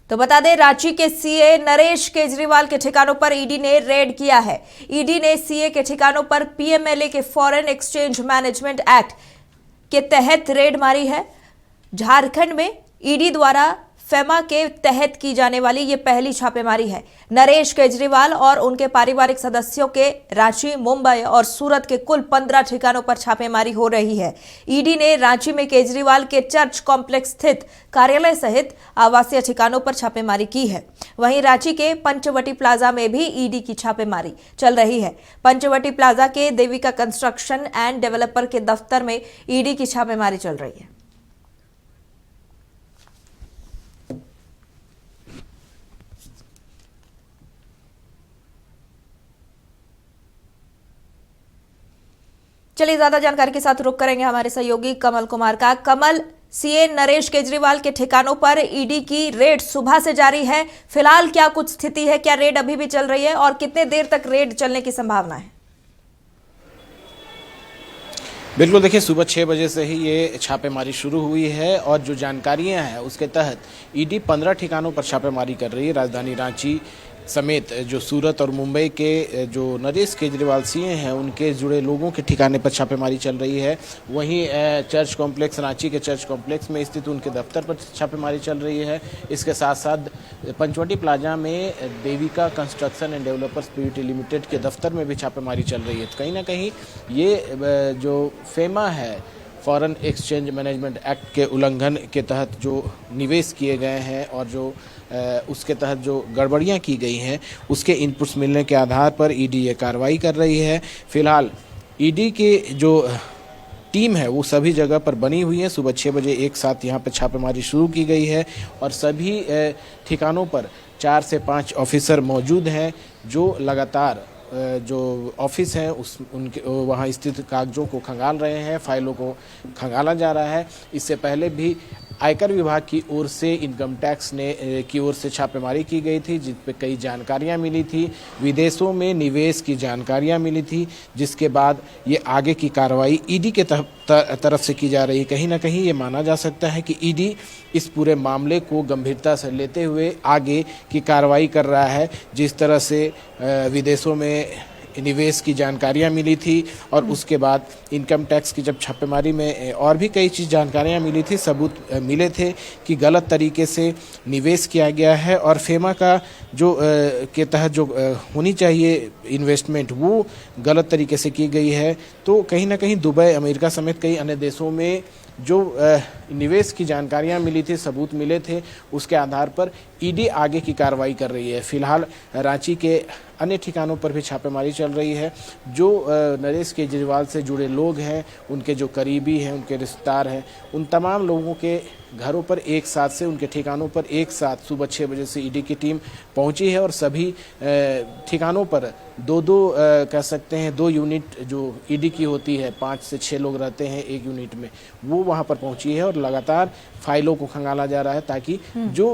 तो बता दें, रांची के सीए नरेश केजरीवाल के ठिकानों पर ईडी ने रेड किया है। ईडी ने सीए के ठिकानों पर पीएमएलए के फॉरेन एक्सचेंज मैनेजमेंट एक्ट के तहत रेड मारी है। झारखंड में ईडी द्वारा फेमा के तहत की जाने वाली ये पहली छापेमारी है। नरेश केजरीवाल और उनके पारिवारिक सदस्यों के रांची, मुंबई और सूरत के कुल 15 ठिकानों पर छापेमारी हो रही है। ईडी ने रांची में केजरीवाल के चर्च कॉम्प्लेक्स स्थित कार्यालय सहित आवासीय ठिकानों पर छापेमारी की है। वहीं रांची के पंचवटी प्लाजा में भी ईडी की छापेमारी चल रही है। पंचवटी प्लाजा के देविका कंस्ट्रक्शन एंड डेवलपर के दफ्तर में ईडी की छापेमारी चल रही है। चलिए, ज्यादा जानकारी के साथ रुक करेंगे हमारे सहयोगी कमल कुमार का। कमल, सीए नरेश केजरीवाल के ठिकानों पर ईडी की रेड सुबह से जारी है। फिलहाल क्या कुछ स्थिति है? क्या रेड अभी भी चल रही है और कितने देर तक रेड चलने की संभावना है? बिल्कुल, देखिए, सुबह 6 बजे से ही ये छापेमारी शुरू हुई है और जो जानकारियां हैं उसके तहत ईडी 15 ठिकानों पर छापेमारी कर रही है। राजधानी रांची समेत जो सूरत और मुंबई के जो नरेश केजरीवाल सीए हैं उनके जुड़े लोगों के ठिकाने पर छापेमारी चल रही है। वहीं चर्च कॉम्प्लेक्स, रांची के चर्च कॉम्प्लेक्स में स्थित उनके दफ्तर पर छापेमारी चल रही है। इसके साथ साथ पंचवटी प्लाजा में Devika construction and developers Pvt limited के दफ्तर में भी छापेमारी चल रही है। तो कहीं ना कहीं ये जो फेमा है, फॉरेन एक्सचेंज मैनेजमेंट एक्ट के उल्लंघन के तहत जो निवेश किए गए हैं और जो उसके तहत जो गड़बड़ियां की गई हैं उसके इनपुट्स मिलने के आधार पर ईडी ये कार्रवाई कर रही है। फिलहाल ईडी की जो टीम है वो सभी जगह पर बनी हुई है। सुबह 6 बजे एक साथ यहाँ पर छापेमारी शुरू की गई है और सभी ठिकानों पर 4 से 5 ऑफिसर मौजूद हैं जो लगातार जो ऑफिस है उनके वहाँ स्थित कागजों को खंगाल रहे हैं, फाइलों को खंगाला जा रहा है। इससे पहले भी आयकर विभाग की ओर से, इनकम टैक्स की ओर से छापेमारी की गई थी जिस पे कई जानकारियां मिली थी, विदेशों में निवेश की जानकारियां मिली थी, जिसके बाद ये आगे की कार्रवाई ईडी के तरफ से की जा रही है। कहीं ना कहीं ये माना जा सकता है कि ईडी इस पूरे मामले को गंभीरता से लेते हुए आगे की कार्रवाई कर रहा है। जिस तरह से विदेशों में निवेश की जानकारियां मिली थी और उसके बाद इनकम टैक्स की जब छापेमारी में और भी कई चीज़ जानकारियां मिली थी, सबूत मिले थे कि गलत तरीके से निवेश किया गया है और फेमा का जो के तहत जो होनी चाहिए इन्वेस्टमेंट वो गलत तरीके से की गई है। तो कहीं ना कहीं दुबई, अमेरिका समेत कई अन्य देशों में जो निवेश की जानकारियां मिली थी, सबूत मिले थे, उसके आधार पर ईडी आगे की कार्रवाई कर रही है। फिलहाल रांची के अन्य ठिकानों पर भी छापेमारी चल रही है। जो नरेश केजरीवाल से जुड़े लोग हैं, उनके जो करीबी हैं, उनके रिश्तेदार हैं, उन तमाम लोगों के घरों पर एक साथ से, उनके ठिकानों पर एक साथ सुबह 6 बजे से ईडी की टीम पहुंची है और सभी ठिकानों पर दो कह सकते हैं 2 यूनिट जो ईडी की होती है, 5 से 6 लोग रहते हैं एक यूनिट में, वो वहां पर पहुंची है और लगातार फाइलों को खंगाला जा रहा है ताकि जो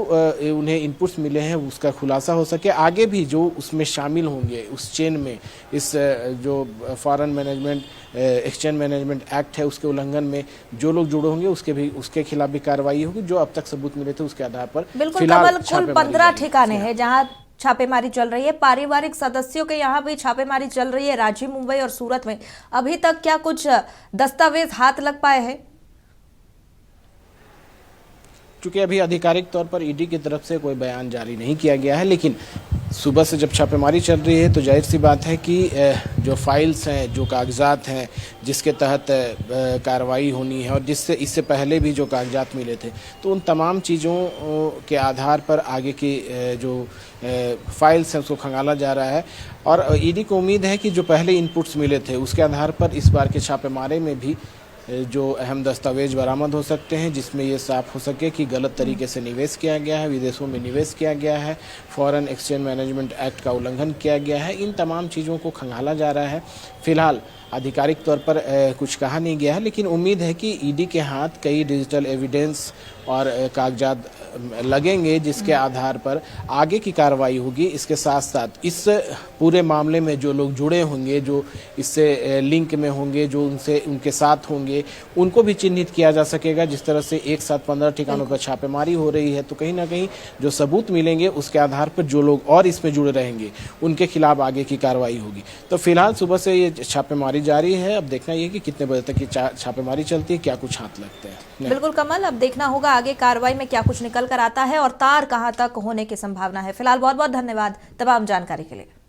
उन्हें इनपुट्स मिले हैं उसका खुलासा हो सके। आगे भी जो उसमें शामिल होंगे उस चेन में, इस जो foreign management exchange management act है उसके उल्लंघन में जो लोग जुड़े होंगे उसके खिलाफ भी कार्रवाई होगी। जो अब तक सबूत मिले थे उसके आधार पर बिल्कुल कमल, कुल 15 ठिकाने हैं जहां छापेमारी चल रही है। पारिवारिक सदस्यों के यहाँ भी छापेमारी चल रही है रांची, मुंबई और सूरत में। अभी तक क्या कुछ दस्तावेज हाथ लग पाए हैं? चूंकि अभी आधिकारिक तौर पर ईडी की तरफ से कोई बयान जारी नहीं किया गया है, लेकिन सुबह से जब छापेमारी चल रही है तो जाहिर सी बात है कि जो फाइल्स हैं, जो कागजात हैं जिसके तहत कार्रवाई होनी है और जिससे इससे पहले भी जो कागजात मिले थे, तो उन तमाम चीज़ों के आधार पर आगे की जो फाइल्स हैं उसको खंगाला जा रहा है। और ईडी को उम्मीद है कि जो पहले इनपुट्स मिले थे उसके आधार पर इस बार के छापेमारे में भी जो अहम दस्तावेज बरामद हो सकते हैं जिसमें ये साफ हो सके कि गलत तरीके से निवेश किया गया है, विदेशों में निवेश किया गया है, फॉरेन एक्सचेंज मैनेजमेंट एक्ट का उल्लंघन किया गया है। इन तमाम चीज़ों को खंगाला जा रहा है। फिलहाल आधिकारिक तौर पर कुछ कहा नहीं गया है, लेकिन उम्मीद है कि ईडी के हाथ कई डिजिटल एविडेंस और कागजात लगेंगे, जिसके आधार पर आगे की कार्रवाई होगी। इसके साथ साथ इस पूरे मामले में जो लोग जुड़े होंगे, जो इससे लिंक में होंगे, जो उनके साथ होंगे, उनको भी चिन्हित किया जा सकेगा। जिस तरह से एक साथ 15 ठिकानों पर छापेमारी हो रही है, तो कहीं ना कहीं जो सबूत मिलेंगे उसके आधार पर जो लोग और इसमें जुड़े रहेंगे उनके खिलाफ आगे की कार्रवाई होगी। तो फिलहाल सुबह से ये छापेमारी जारी है। अब देखना ये कि कितने बजे तक ये छापेमारी चलती है, क्या कुछ हाथ लगते हैं। बिल्कुल कमल, अब देखना होगा आगे कार्रवाई में क्या कुछ निकल कर आता है और तार कहां तक होने की संभावना है। फिलहाल बहुत बहुत धन्यवाद तमाम जानकारी के लिए।